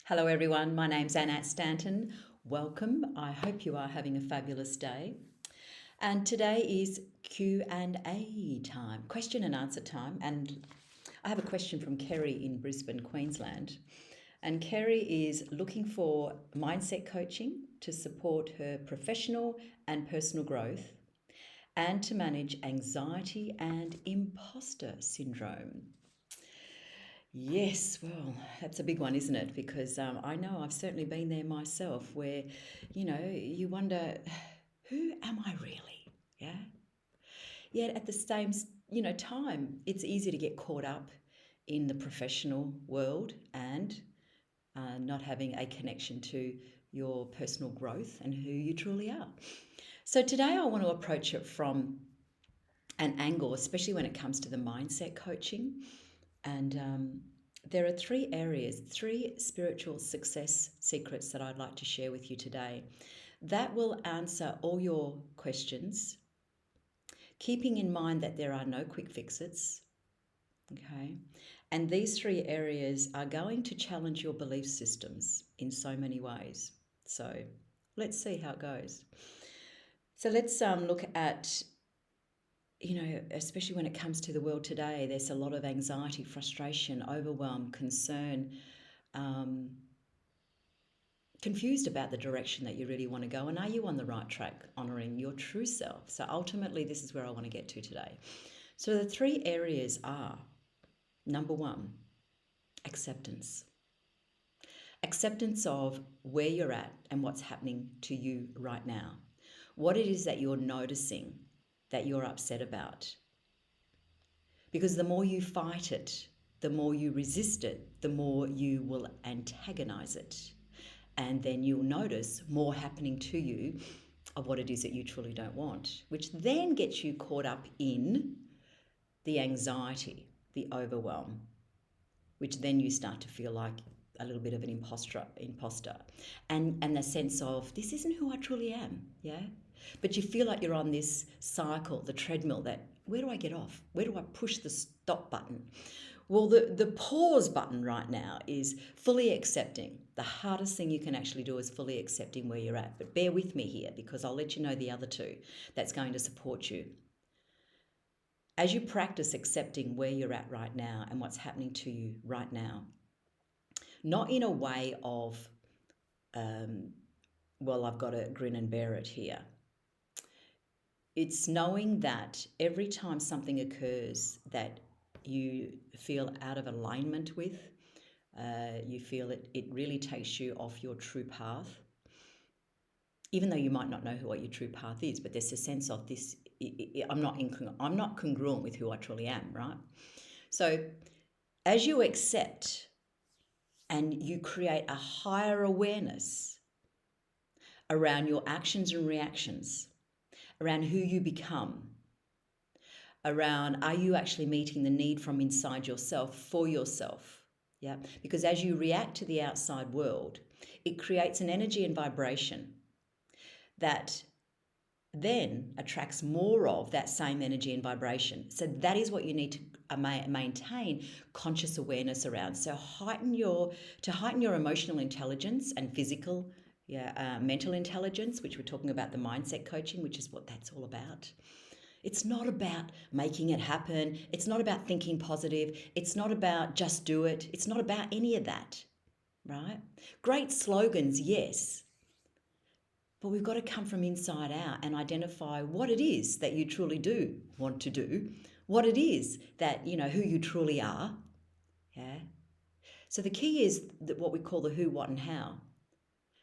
Hello everyone, my name's Annette Stanton. Welcome. I hope you are having a fabulous day. And today is Q&A time, question and answer time. And I have a question from Kerry in Brisbane, Queensland. And Kerry is looking for mindset coaching to support her professional and personal growth and to manage anxiety and imposter syndrome. Yes, well, that's a big one, isn't it? Because I know I've certainly been there myself where, you wonder, who am I really? Yeah. Yet at the same, time, it's easy to get caught up in the professional world and not having a connection to your personal growth and who you truly are. So today I want to approach it from an angle, especially when it comes to the mindset coaching. And there are three spiritual success secrets that I'd like to share with you today that will answer all your questions, keeping in mind that there are no quick fixes. Okay. And these three areas are going to challenge your belief systems in so many ways. So let's see how it goes. So let's look at especially when it comes to the world today, there's a lot of anxiety, frustration, overwhelm, concern, confused about the direction that you really want to go. And are you on the right track, honouring your true self? So ultimately, this is where I want to get to today. So the three areas are, number one, acceptance. Acceptance of where you're at and what's happening to you right now. What it is that you're noticing that you're upset about. Because the more you fight it, the more you resist it, the more you will antagonize it. And then you'll notice more happening to you of what it is that you truly don't want, which then gets you caught up in the anxiety, the overwhelm, which then you start to feel like a little bit of an imposter, and the sense of this isn't who I truly am, yeah? But you feel like you're on this cycle, the treadmill, that where do I get off? Where do I push the stop button? Well, the pause button right now is fully accepting. The hardest thing you can actually do is fully accepting where you're at. But bear with me here because I'll let you know the other two that's going to support you. As you practice accepting where you're at right now and what's happening to you right now, not in a way of, well, I've got to grin and bear it here. It's knowing that every time something occurs that you feel out of alignment with, you feel it really takes you off your true path, even though you might not know what your true path is, but there's a sense of this, I'm not congruent with who I truly am, right? So as you accept and you create a higher awareness around your actions and reactions, around who you become, around are you actually meeting the need from inside yourself for yourself? Yeah, because as you react to the outside world, it creates an energy and vibration that then attracts more of that same energy and vibration. So that is what you need to maintain conscious awareness around. So heighten your emotional intelligence and physical, mental intelligence, which we're talking about the mindset coaching, which is what that's all about. It's not about making it happen. It's not about thinking positive. It's not about just do it. It's not about any of that, right? Great slogans, yes. But we've got to come from inside out and identify what it is that you truly do want to do, what it is that, who you truly are. Yeah. So the key is that what we call the who, what, and how.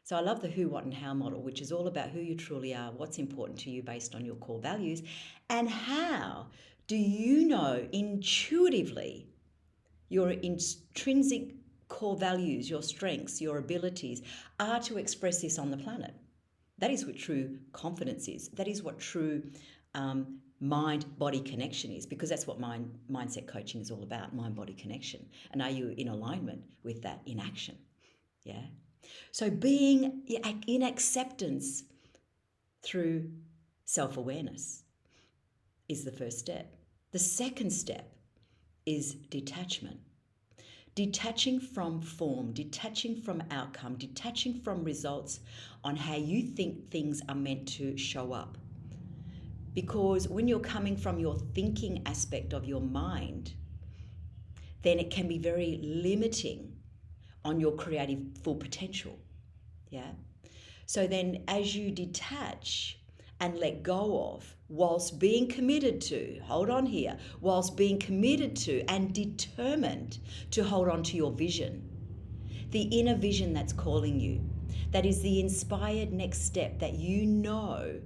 So I love the who, what, and how model, which is all about who you truly are, what's important to you based on your core values, and how do you know intuitively your intrinsic core values, your strengths, your abilities are to express this on the planet. That is what true confidence is. That is what true mind-body connection is, because that's what mindset coaching is all about, mind-body connection. And are you in alignment with that in action? Yeah. So being in acceptance through self-awareness is the first step. The second step is detachment. Detaching from form, detaching from outcome, detaching from results on how you think things are meant to show up. Because when you're coming from your thinking aspect of your mind, then it can be very limiting on your creative full potential. Yeah. So then as you detach and let go of, whilst being committed to, hold on here, whilst being committed to and determined to hold on to your vision, the inner vision that's calling you, that is the inspired next step that you know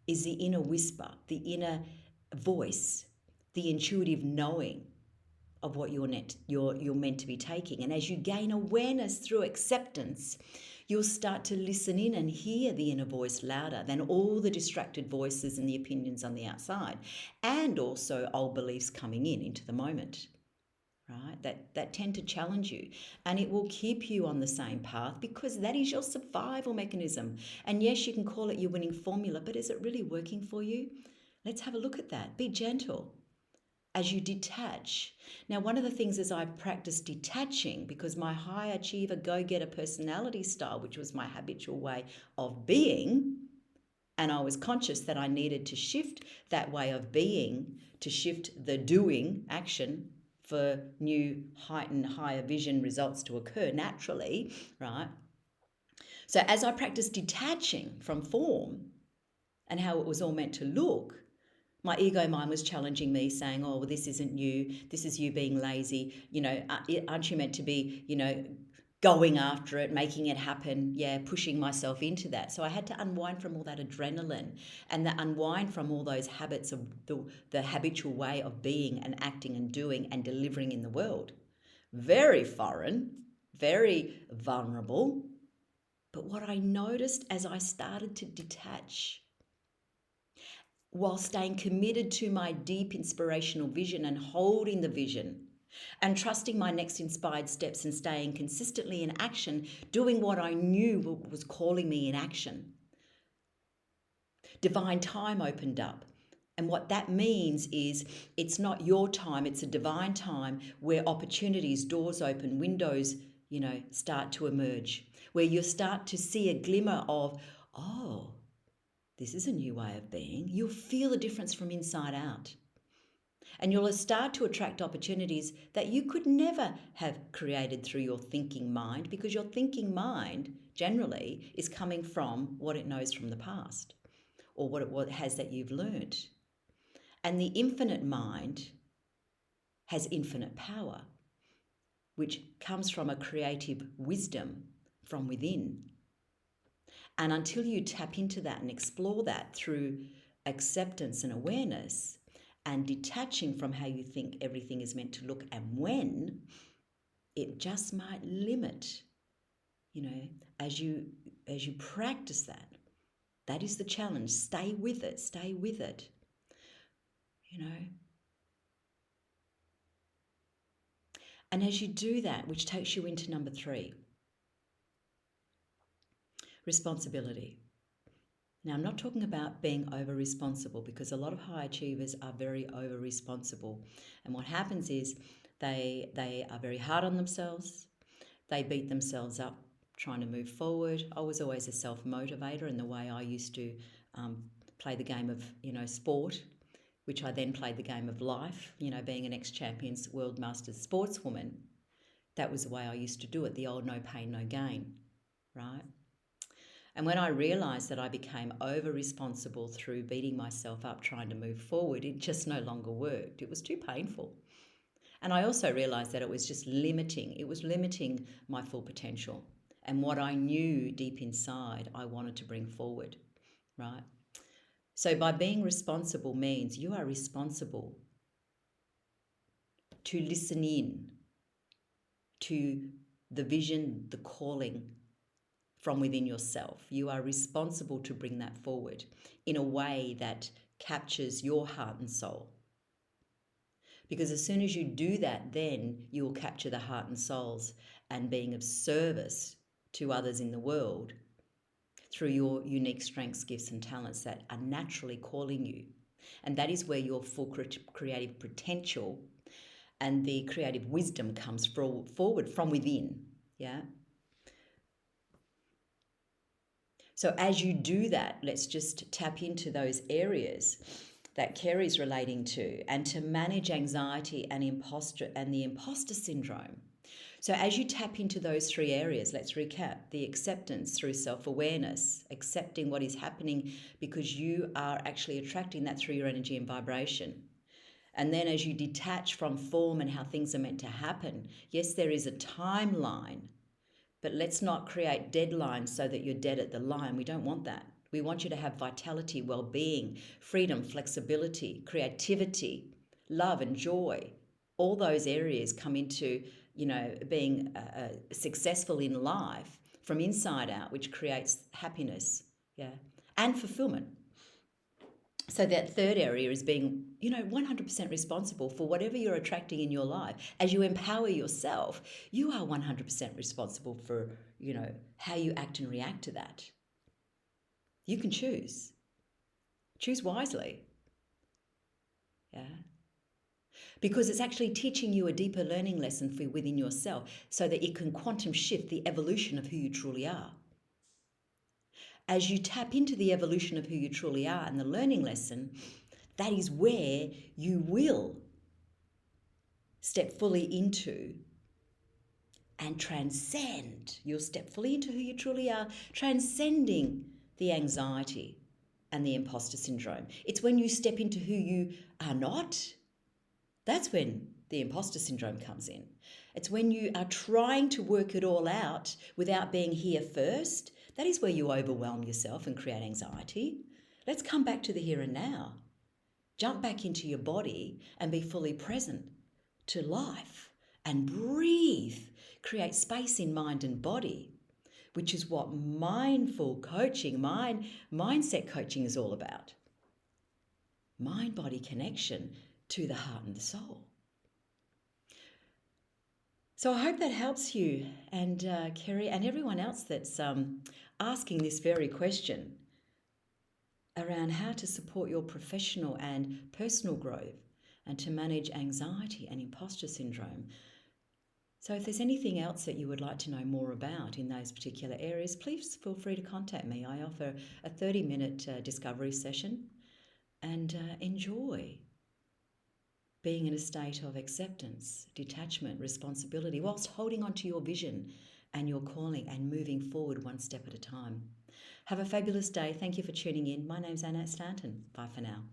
is the inner whisper, the inner voice, the intuitive knowing of what you're meant to be taking. And as you gain awareness through acceptance, you'll start to listen in and hear the inner voice louder than all the distracted voices and the opinions on the outside, and also old beliefs coming in into the moment. Right? That tend to challenge you, and it will keep you on the same path because that is your survival mechanism. And yes, you can call it your winning formula, but is it really working for you? Let's have a look at that. Be gentle as you detach. Now, one of the things is I practice detaching because my high achiever, go-getter personality style, which was my habitual way of being, and I was conscious that I needed to shift that way of being, to shift the doing action for new, heightened, higher vision results to occur naturally, right? So as I practiced detaching from form and how it was all meant to look, my ego mind was challenging me, saying, oh, well, this isn't you. This is you being lazy. Aren't you meant to be, going after it, making it happen? Yeah, pushing myself into that. So I had to unwind from all that adrenaline and unwind from all those habits of the habitual way of being and acting and doing and delivering in the world. Very foreign, very vulnerable. But what I noticed as I started to detach, while staying committed to my deep inspirational vision and holding the vision and trusting my next inspired steps and staying consistently in action, doing what I knew was calling me in action. Divine time opened up. And what that means is it's not your time, it's a divine time where opportunities, doors open, windows, start to emerge, where you start to see a glimmer of, oh, this is a new way of being. You'll feel the difference from inside out. And you'll start to attract opportunities that you could never have created through your thinking mind, because your thinking mind generally is coming from what it knows from the past or what it has that you've learned. And the infinite mind has infinite power, which comes from a creative wisdom from within. And until you tap into that and explore that through acceptance and awareness and detaching from how you think everything is meant to look and when, it just might limit, as you practice that. That is the challenge. Stay with it. Stay with it. And as you do that, which takes you into number 3, responsibility. Now, I'm not talking about being over-responsible, because a lot of high achievers are very over-responsible. And what happens is they are very hard on themselves. They beat themselves up trying to move forward. I was always a self-motivator in the way I used to play the game of, sport, which I then played the game of life, being an ex-champions world masters sportswoman. That was the way I used to do it, the old no pain, no gain, right? And when I realised that I became over-responsible through beating myself up trying to move forward, it just no longer worked. It was too painful. And I also realised that it was just limiting. It was limiting my full potential and what I knew deep inside I wanted to bring forward, right? So by being responsible means you are responsible to listen in to the vision, the calling from within yourself. You are responsible to bring that forward in a way that captures your heart and soul. Because as soon as you do that, then you will capture the heart and souls and being of service to others in the world through your unique strengths, gifts, and talents that are naturally calling you. And that is where your full creative potential and the creative wisdom comes forward from within. Yeah. So as you do that, let's just tap into those areas that Kerry's relating to, and to manage anxiety and the imposter syndrome. So as you tap into those three areas, let's recap: the acceptance through self-awareness, accepting what is happening because you are actually attracting that through your energy and vibration. And then as you detach from form and how things are meant to happen, yes, there is a timeline, but let's not create deadlines so that you're dead at the line. We don't want that. We want you to have vitality, well-being, freedom, flexibility, creativity, love and joy. All those areas come into, being successful in life from inside out, which creates happiness, yeah, and fulfillment. So that third area is being, 100% responsible for whatever you're attracting in your life. As you empower yourself, you are 100% responsible for, how you act and react to that. You can choose. Choose wisely. Yeah. Because it's actually teaching you a deeper learning lesson within yourself so that it can quantum shift the evolution of who you truly are. As you tap into the evolution of who you truly are and the learning lesson, that is where you will step fully into and transcend. You'll step fully into who you truly are, transcending the anxiety and the imposter syndrome. It's when you step into who you are not, that's when the imposter syndrome comes in. It's when you are trying to work it all out without being here first. That is where you overwhelm yourself and create anxiety. Let's come back to the here and now. Jump back into your body and be fully present to life and breathe. Create space in mind and body, which is what mindful coaching, mindset coaching is all about. Mind-body connection to the heart and the soul. So I hope that helps you and Kerry and everyone else that's asking this very question around how to support your professional and personal growth and to manage anxiety and imposter syndrome. So if there's anything else that you would like to know more about in those particular areas, please feel free to contact me. I offer a 30-minute discovery session, and enjoy being in a state of acceptance, detachment, responsibility, whilst holding on to your vision and your calling and moving forward one step at a time. Have a fabulous day. Thank you for tuning in. My name's Annette Stanton. Bye for now.